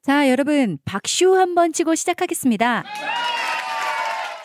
자, 여러분, 박쇼 한번 치고 시작하겠습니다.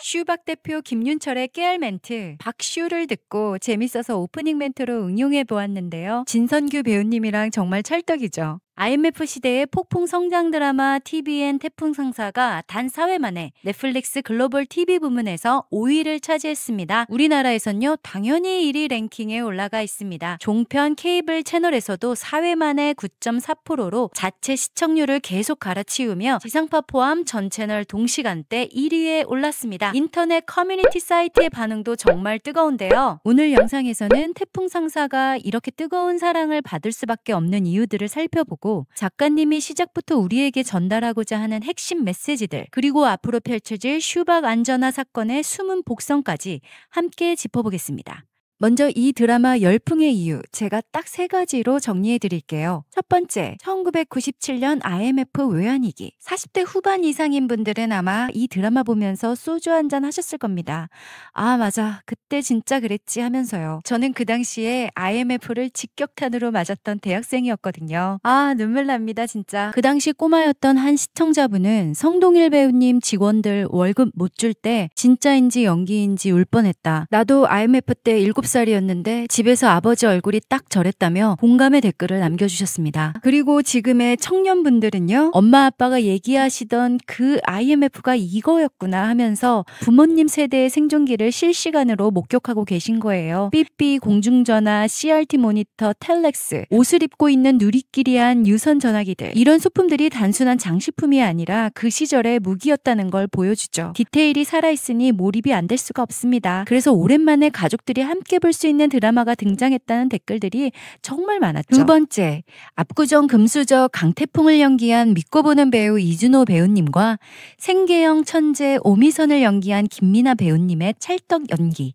슈박 대표 김윤철의 깨알 멘트, 박쇼를 듣고 재밌어서 오프닝 멘트로 응용해 보았는데요. 진선규 배우님이랑 정말 찰떡이죠. IMF 시대의 폭풍 성장 드라마 TVN 태풍 상사가 단 4회 만에 넷플릭스 글로벌 TV 부문에서 5위를 차지했습니다. 우리나라에선요 당연히 1위 랭킹에 올라가 있습니다. 종편 케이블 채널에서도 4회 만에 9.4%로 자체 시청률을 계속 갈아치우며 지상파 포함 전 채널 동시간대 1위에 올랐습니다. 인터넷 커뮤니티 사이트의 반응도 정말 뜨거운데요. 오늘 영상에서는 태풍 상사가 이렇게 뜨거운 사랑을 받을 수밖에 없는 이유들을 살펴보고 작가님이 시작부터 우리에게 전달하고자 하는 핵심 메시지들, 그리고 앞으로 펼쳐질 슈박 안전화 사건의 숨은 복선까지 함께 짚어보겠습니다. 먼저 이 드라마 열풍의 이유, 제가 딱 3가지로 정리해 드릴게요. 첫 번째, 1997년 IMF 외환위기. 40대 후반 이상인 분들은 아마 이 드라마 보면서 소주 한잔 하셨을 겁니다. 아, 맞아. 그때 진짜 그랬지 하면서요. 저는 그 당시에 IMF를 직격탄으로 맞았던 대학생이었거든요. 아, 눈물 납니다, 진짜. 그 당시 꼬마였던 한 시청자분은 성동일 배우님 직원들 월급 못 줄 때 진짜인지 연기인지 울 뻔했다. 나도 IMF 때 7살이었는데 집에서 아버지 얼굴이 딱 저랬다며 공감의 댓글을 남겨주셨습니다. 그리고 지금의 청년분들은요, 엄마 아빠가 얘기하시던 그 IMF가 이거였구나 하면서 부모님 세대의 생존기를 실시간으로 목격하고 계신 거예요. 삐삐, 공중전화, CRT 모니터, 텔렉스, 옷을 입고 있는 누리끼리한 유선 전화기들, 이런 소품들이 단순한 장식품이 아니라 그 시절의 무기였다는 걸 보여주죠. 디테일이 살아있으니 몰입이 안 될 수가 없습니다. 그래서 오랜만에 가족들이 함께 볼 수 있는 드라마가 등장했다는 댓글들이 정말 많았죠. 두 번째, 압구정 금수저 강태풍을 연기한 믿고 보는 배우 이준호 배우님과 생계형 천재 오미선을 연기한 김미나 배우님의 찰떡 연기.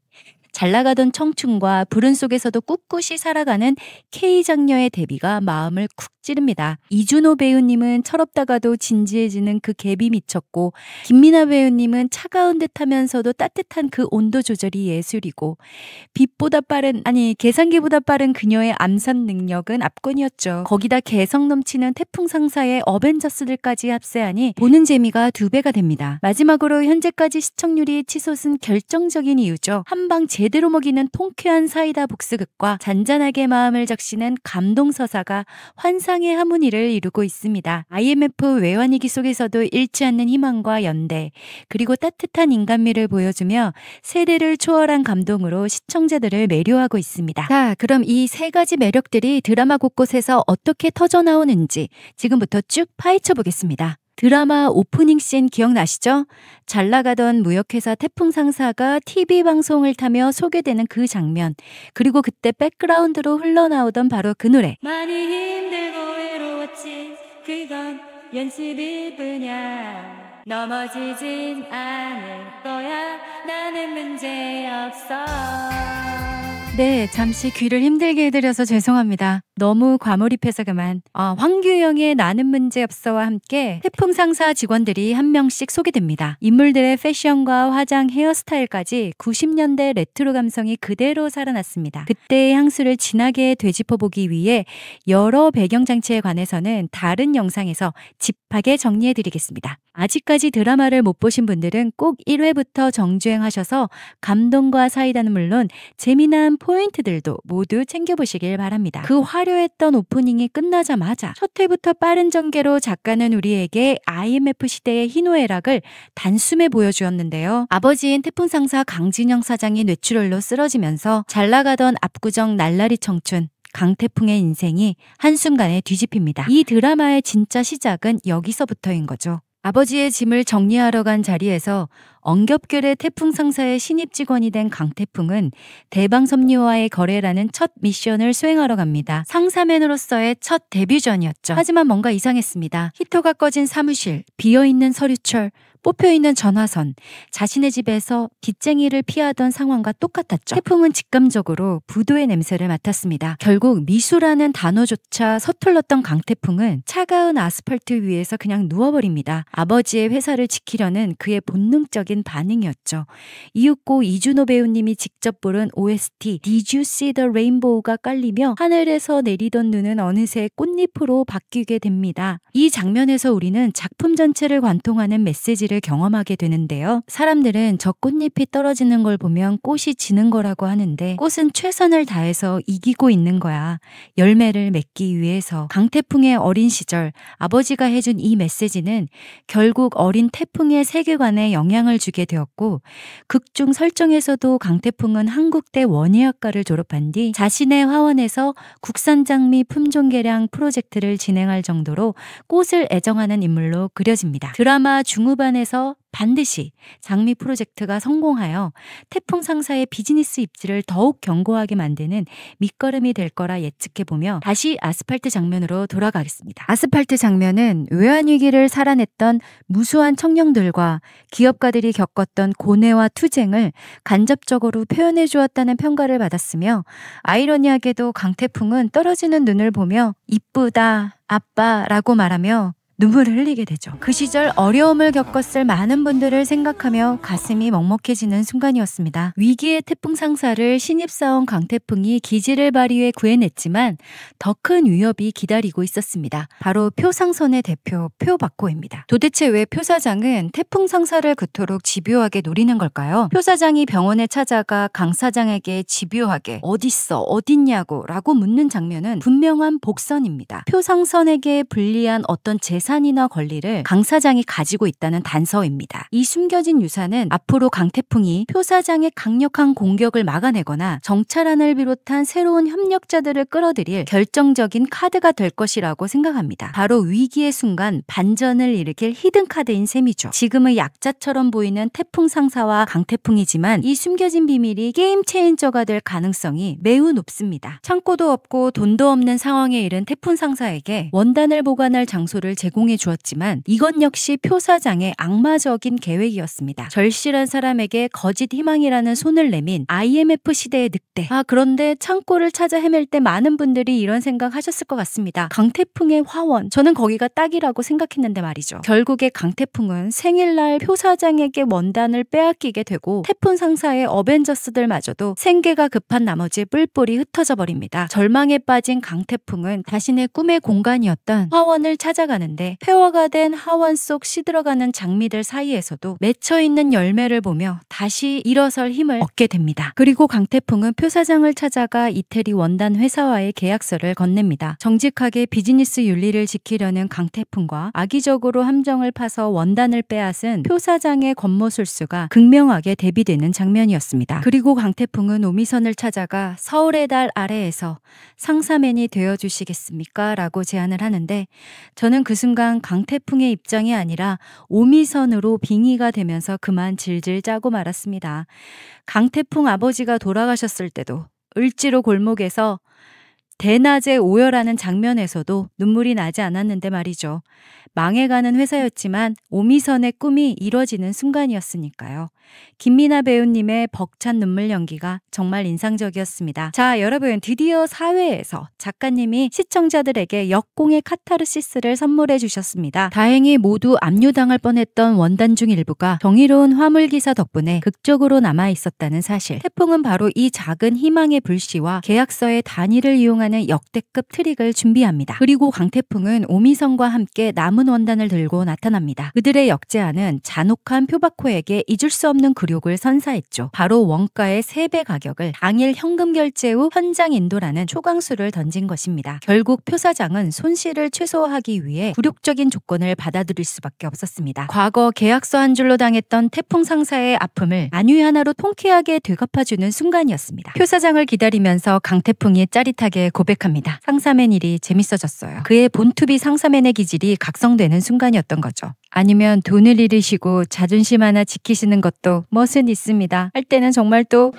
잘나가던 청춘과 불운 속에서도 꿋꿋이 살아가는 K장녀의 데뷔가 마음을 쿡 찌릅니다. 이준호 배우님은 철없다가도 진지해지는 그 갭이 미쳤고, 김미나 배우님은 차가운 듯하면서도 따뜻한 그 온도 조절이 예술이고, 계산기보다 빠른 그녀의 암산 능력은 압권이었죠. 거기다 개성 넘치는 태풍 상사의 어벤져스들까지 합세하니 보는 재미가 2배가 됩니다. 마지막으로 현재까지 시청률이 치솟은 결정적인 이유죠. 한방 제대로 먹이는 통쾌한 사이다 복수극과 잔잔하게 마음을 적시는 감동 서사가 환상의 하모니를 이루고 있습니다. IMF 외환위기 속에서도 잃지 않는 희망과 연대, 그리고 따뜻한 인간미를 보여주며 세대를 초월한 감동으로 시청자들을 매료하고 있습니다. 자, 그럼 이 3가지 매력들이 드라마 곳곳에서 어떻게 터져나오는지 지금부터 쭉 파헤쳐 보겠습니다. 드라마 오프닝 씬 기억나시죠? 잘나가던 무역회사 태풍 상사가 TV 방송을 타며 소개되는 그 장면, 그리고 그때 백그라운드로 흘러나오던 바로 그 노래. 많이 힘들고 외로웠지, 그건 연습일 뿐이야. 넘어지진 않을 거야, 나는 문제없어. 네, 잠시 귀를 힘들게 해드려서 죄송합니다. 너무 과몰입해서 그만. 황규영의 나는 문제없어와 함께 태풍 상사 직원들이 한 명씩 소개됩니다. 인물들의 패션과 화장, 헤어스타일까지 90년대 레트로 감성이 그대로 살아났습니다. 그때의 향수를 진하게 되짚어보기 위해 여러 배경장치에 관해서는 다른 영상에서 짚하게 정리해드리겠습니다. 아직까지 드라마를 못 보신 분들은 꼭 1회부터 정주행하셔서 감동과 사이다는 물론 재미난 포인트들도 모두 챙겨보시길 바랍니다. 그 화려했던 오프닝이 끝나자마자 첫 회부터 빠른 전개로 작가는 우리에게 IMF 시대의 희노애락을 단숨에 보여주었는데요. 아버지인 태풍상사 강진영 사장이 뇌출혈로 쓰러지면서 잘나가던 압구정 날라리 청춘 강태풍의 인생이 한순간에 뒤집힙니다. 이 드라마의 진짜 시작은 여기서부터인 거죠. 아버지의 짐을 정리하러 간 자리에서 엉겹결에 태풍 상사의 신입 직원이 된 강태풍은 대방섬유와의 거래라는 첫 미션을 수행하러 갑니다. 상사맨으로서의 첫 데뷔전이었죠. 하지만 뭔가 이상했습니다. 히터가 꺼진 사무실, 비어있는 서류철, 뽑혀있는 전화선, 자신의 집에서 빚쟁이를 피하던 상황과 똑같았죠. 태풍은 직감적으로 부도의 냄새를 맡았습니다. 결국 미수라는 단어조차 서툴렀던 강태풍은 차가운 아스팔트 위에서 그냥 누워버립니다. 아버지의 회사를 지키려는 그의 본능적인 반응이었죠. 이윽고 이준호 배우님이 직접 부른 OST Did You See the Rainbow가 깔리며 하늘에서 내리던 눈은 어느새 꽃잎으로 바뀌게 됩니다. 이 장면에서 우리는 작품 전체를 관통하는 메시지를 경험하게 되는데요. 사람들은 저 꽃잎이 떨어지는 걸 보면 꽃이 지는 거라고 하는데 꽃은 최선을 다해서 이기고 있는 거야. 열매를 맺기 위해서. 강태풍의 어린 시절 아버지가 해준 이 메시지는 결국 어린 태풍의 세계관에 영향을 주게 되었고 극중 설정에서도 강태풍은 한국대 원예학과를 졸업한 뒤 자신의 화원에서 국산 장미 품종 개량 프로젝트를 진행할 정도로 꽃을 애정하는 인물로 그려집니다. 드라마 중후반에서 반드시 장미 프로젝트가 성공하여 태풍 상사의 비즈니스 입지를 더욱 견고하게 만드는 밑거름이 될 거라 예측해보며 다시 아스팔트 장면으로 돌아가겠습니다. 아스팔트 장면은 외환위기를 살아냈던 무수한 청년들과 기업가들이 겪었던 고뇌와 투쟁을 간접적으로 표현해 주었다는 평가를 받았으며 아이러니하게도 강태풍은 떨어지는 눈을 보며 이쁘다 아빠라고 말하며 눈물을 흘리게 되죠. 그 시절 어려움을 겪었을 많은 분들을 생각하며 가슴이 먹먹해지는 순간이었습니다. 위기의 태풍 상사를 신입사원 강태풍이 기지를 발휘해 구해냈지만 더 큰 위협이 기다리고 있었습니다. 바로 표상선의 대표 표박호입니다. 도대체 왜 표사장은 태풍 상사를 그토록 집요하게 노리는 걸까요? 표사장이 병원에 찾아가 강 사장에게 집요하게 어딨어 어딨냐고 라고 묻는 장면은 분명한 복선입니다. 표상선에게 불리한 어떤 재산이나 권리를 강 사장이 가지고 있다는 단서입니다. 이 숨겨진 유산은 앞으로 강태풍이 표 사장의 강력한 공격을 막아내거나 정찰안을 비롯한 새로운 협력자들을 끌어들일 결정적인 카드가 될 것이라고 생각합니다. 바로 위기의 순간 반전을 일으킬 히든 카드인 셈이죠. 지금의 약자처럼 보이는 태풍 상사와 강태풍이지만 이 숨겨진 비밀이 게임 체인저가 될 가능성이 매우 높습니다. 창고도 없고 돈도 없는 상황에 이른 태풍 상사에게 원단을 보관할 장소를 제공해 주었지만 이건 역시 표 사장의 악마적인 계획이었습니다. 절실한 사람에게 거짓 희망이라는 손을 내민 IMF 시대의 늑대. 그런데 창고를 찾아 헤맬 때 많은 분들이 이런 생각 하셨을 것 같습니다. 강태풍의 화원. 저는 거기가 딱이라고 생각했는데 말이죠. 결국에 강태풍은 생일날 표 사장에게 원단을 빼앗기게 되고 태풍 상사의 어벤져스들마저도 생계가 급한 나머지 뿔뿔이 흩어져 버립니다. 절망에 빠진 강태풍은 자신의 꿈의 공간이었던 화원을 찾아가는데 폐허가 된 하원 속 시들어가는 장미들 사이에서도 맺혀있는 열매를 보며 다시 일어설 힘을 얻게 됩니다. 그리고 강태풍은 표 사장을 찾아가 이태리 원단 회사와의 계약서를 건넵니다. 정직하게 비즈니스 윤리를 지키려는 강태풍과 악의적으로 함정을 파서 원단을 빼앗은 표 사장의 권모술수가 극명하게 대비되는 장면이었습니다. 그리고 강태풍은 오미선을 찾아가 서울의 달 아래에서 상사맨이 되어주시겠습니까? 라고 제안을 하는데 저는 그 순간 강태풍의 입장이 아니라 오미선으로 빙의가 되면서 그만 질질 짜고 말았습니다. 강태풍 아버지가 돌아가셨을 때도 을지로 골목에서 대낮에 오열하는 장면에서도 눈물이 나지 않았는데 말이죠. 망해가는 회사였지만 오미선의 꿈이 이뤄지는 순간이었으니까요. 김미나 배우님의 벅찬 눈물 연기가 정말 인상적이었습니다. 자, 여러분 드디어 사회에서 작가님이 시청자들에게 역공의 카타르시스를 선물해 주셨습니다. 다행히 모두 압류당할 뻔했던 원단 중 일부가 정의로운 화물기사 덕분에 극적으로 남아있었다는 사실. 태풍은 바로 이 작은 희망의 불씨와 계약서의 단위를 이용하는 역대급 트릭을 준비합니다. 그리고 강태풍은 오미선과 함께 남은 원단을 들고 나타납니다. 그들의 역제안은 잔혹한 표박호에게 잊을 수 없는 굴욕을 선사했죠. 바로 원가의 3배 가격을 당일 현금 결제 후 현장 인도라는 초강수를 던진 것입니다. 결국 표 사장은 손실을 최소화하기 위해 굴욕적인 조건을 받아들일 수밖에 없었습니다. 과거 계약서 한 줄로 당했던 태풍 상사의 아픔을 안위 하나로 통쾌하게 되갚아주는 순간이었습니다. 표 사장을 기다리면서 강태풍이 짜릿하게 고백합니다. 상사맨 일이 재밌어졌어요. 그의 본투비 상사맨의 기질이 각성되는 순간이었던 거죠. 아니면 돈을 잃으시고 자존심 하나 지키시는 것도 멋은 있습니다. 할 때는 정말 또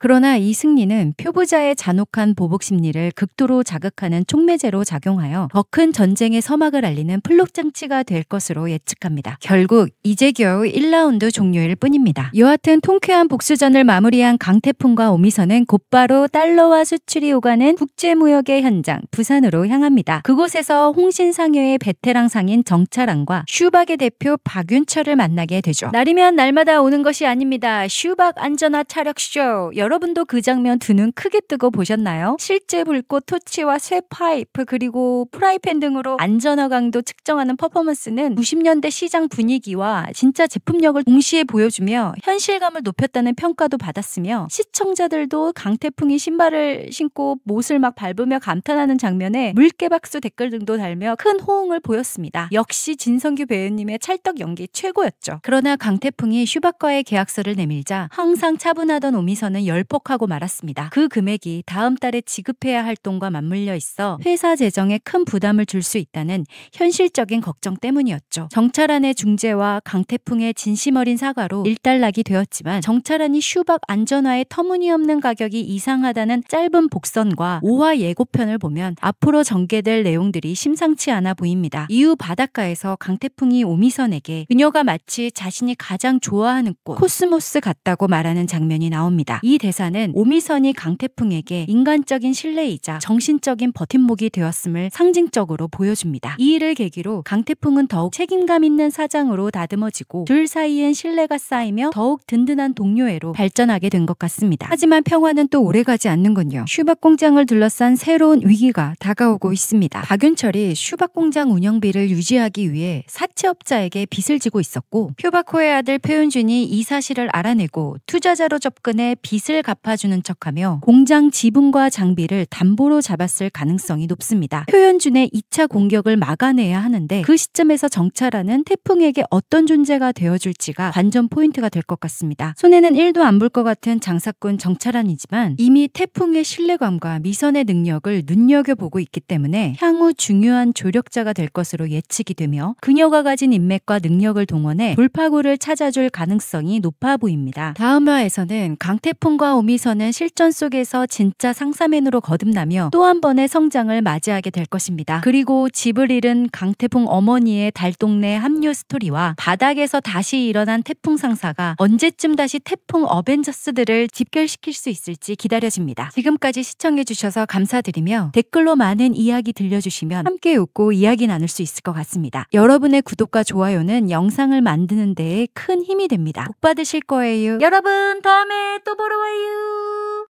그러나 이 승리는 표부자의 잔혹한 보복 심리를 극도로 자극하는 촉매제로 작용하여 더 큰 전쟁의 서막을 알리는 플룩장치가 될 것으로 예측합니다. 결국 이제 겨우 1라운드 종료일 뿐입니다. 여하튼 통쾌한 복수전을 마무리한 강태풍과 오미선은 곧바로 달러와 수출이 오가는 국제무역의 현장 부산으로 향합니다. 그곳에서 홍신상여의 베테랑 상인 정차란과 슈박의 대표 박윤철을 만나게 되죠. 날이면 날마다 오는 것이 아닙니다. 슈박 안전화 차력쇼. 여러분도 그 장면 두 눈 크게 뜨고 보셨나요? 실제 불꽃 토치와 쇠 파이프 그리고 프라이팬 등으로 안전화 강도 측정하는 퍼포먼스는 90년대 시장 분위기와 진짜 제품력을 동시에 보여주며 현실감을 높였다는 평가도 받았으며 시청자들도 강태풍이 신발을 신고 못을 막 밟으며 감탄하는 장면에 물개박수 댓글 등도 달며 큰 호응을 보였습니다. 역시 진성규 배우님의 찰떡 연기 최고였죠. 그러나 강태풍이 슈박과의 계약서를 내밀자 항상 차분하던 오미선은 열폭하고 말았습니다. 그 금액이 다음 달에 지급해야 할 돈과 맞물려 있어 회사 재정에 큰 부담을 줄 수 있다는 현실적인 걱정 때문이었죠. 정찰안의 중재와 강태풍의 진심 어린 사과로 일단락이 되었지만 정찰안이 슈박 안전화의 터무니없는 가격이 이상하다는 짧은 복선과 5화 예고편을 보면 앞으로 전개될 내용들이 심상치 않아 보입니다. 이후 바닷가에서 강태풍이 오미선에게 그녀가 마치 자신이 가장 좋아하는 꽃 코스모스 같다고 말하는 장면이 나옵니다. 이 대사는 오미선이 강태풍에게 인간적인 신뢰이자 정신적인 버팀목이 되었음을 상징적으로 보여줍니다. 이 일을 계기로 강태풍은 더욱 책임감 있는 사장으로 다듬어지고 둘 사이엔 신뢰가 쌓이며 더욱 든든한 동료애로 발전하게 된 것 같습니다. 하지만 평화는 또 오래가지 않는군요. 슈박 공장을 둘러싼 새로운 위기가 다가오고 있습니다. 박윤철이 슈박 공장 운영비를 유지하기 위해 사채업자에게 빚을 지고 있었고 표박호의 아들 표윤준이 이 사실을 알아내고 투자자로 접근해 빚을 갚아주는 척하며 공장 지분과 장비를 담보로 잡았을 가능성이 높습니다. 표윤준의 2차 공격을 막아내야 하는데 그 시점에서 정찰하는 태풍에게 어떤 존재가 되어줄지가 관전 포인트가 될 것 같습니다. 손에는 1도 안 불 것 같은 장사꾼 정찰안이지만 이미 태풍의 신뢰감과 미선의 능력을 눈여겨보고 있기 때문에 향후 중요한 조력자가 될 것으로 예측이 되며 그녀가 가진 인맥과 능력을 동원해 돌파구를 찾아줄 가능성이 높아 보입니다. 다음 화에서는 강태풍과 오미선은 실전 속에서 진짜 상사맨으로 거듭나며 또 한 번의 성장을 맞이하게 될 것입니다. 그리고 집을 잃은 강태풍 어머니의 달동네 합류 스토리와 바닥에서 다시 일어난 태풍 상사가 언제쯤 다시 태풍 어벤져스들을 집결시킬 수 있을지 기다려집니다. 지금까지 시청해주셔서 감사드리며 댓글로 많은 이야기 들려주시면 함께 웃고 이야기 나눌 수 있을 것 같습니다. 여러분의 구독과 좋아요는 영상을 만드는 데에 큰 힘이 됩니다. 복 받으실 거예요. 여러분 다음에 또 보러 와요.